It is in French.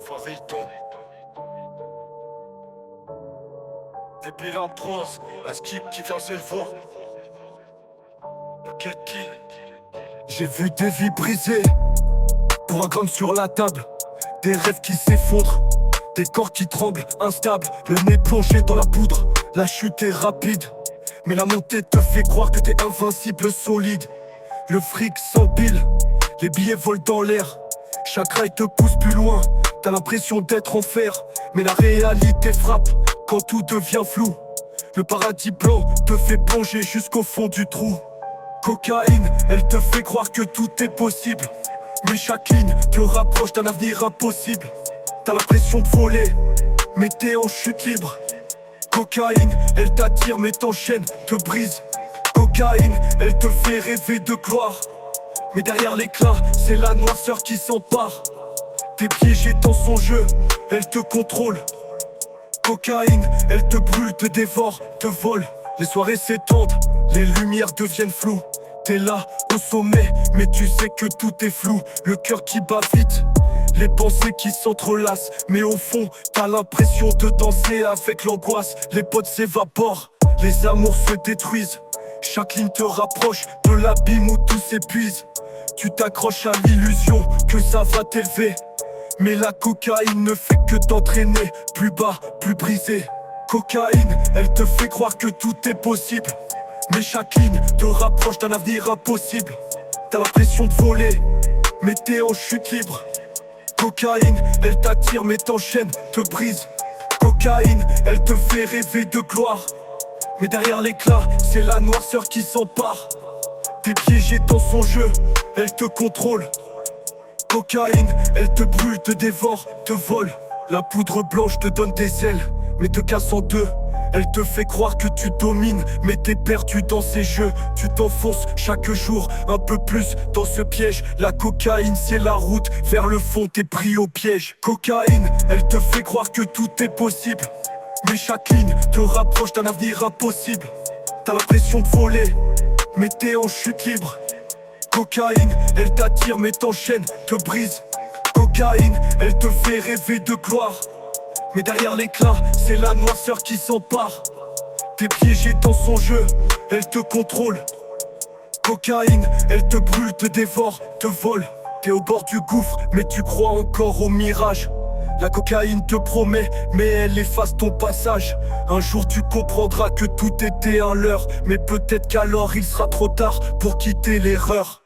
Fariton. Débile en prose, un skip qui vient s'élever. Quel qui? J'ai vu des vies brisées pour un gramme sur la table, des rêves qui s'effondrent, des corps qui tremblent, instables, le nez plongé dans la poudre. La chute est rapide, mais la montée te fait croire que t'es invincible, solide. Le fric s'empile, les billets volent dans l'air, chaque rail te pousse plus loin. T'as l'impression d'être en fer, mais la réalité frappe quand tout devient flou. Le paradis blanc te fait plonger jusqu'au fond du trou. Cocaïne, elle te fait croire que tout est possible, mais chaque ligne te rapproche d'un avenir impossible. T'as l'impression de voler, mais t'es en chute libre. Cocaïne, elle t'attire mais t'enchaîne, te brise. Cocaïne, elle te fait rêver de gloire, mais derrière l'éclat, c'est la noirceur qui s'empare. T'es piégé dans son jeu, elle te contrôle. Cocaïne, elle te brûle, te dévore, te vole. Les soirées s'étendent, les lumières deviennent floues. T'es là, au sommet, mais tu sais que tout est flou. Le cœur qui bat vite, les pensées qui s'entrelacent, mais au fond, t'as l'impression de danser avec l'angoisse. Les potes s'évaporent, les amours se détruisent. Chaque ligne te rapproche de l'abîme où tout s'épuise. Tu t'accroches à l'illusion que ça va t'élever, mais la cocaïne ne fait que t'entraîner plus bas, plus brisé. Cocaïne, elle te fait croire que tout est possible, mais chaque ligne te rapproche d'un avenir impossible. T'as l'impression de voler, mais t'es en chute libre. Cocaïne, elle t'attire mais t'enchaîne, te brise. Cocaïne, elle te fait rêver de gloire, mais derrière l'éclat, c'est la noirceur qui s'empare. T'es piégé dans son jeu, elle te contrôle. Cocaïne, elle te brûle, te dévore, te vole. La poudre blanche te donne des ailes, mais te casse en deux. Elle te fait croire que tu domines, mais t'es perdu dans ses jeux. Tu t'enfonces chaque jour un peu plus dans ce piège. La cocaïne, c'est la route vers le fond, t'es pris au piège. Cocaïne, elle te fait croire que tout est possible, mais chaque ligne te rapproche d'un avenir impossible. T'as l'impression de voler, mais t'es en chute libre. Cocaïne, elle t'attire mais t'enchaîne, te brise. Cocaïne, elle te fait rêver de gloire, mais derrière l'éclat, c'est la noirceur qui s'empare. T'es piégé dans son jeu, elle te contrôle. Cocaïne, elle te brûle, te dévore, te vole. T'es au bord du gouffre, mais tu crois encore au mirage. La cocaïne te promet, mais elle efface ton passage. Un jour tu comprendras que tout était un leurre, mais peut-être qu'alors il sera trop tard pour quitter l'erreur.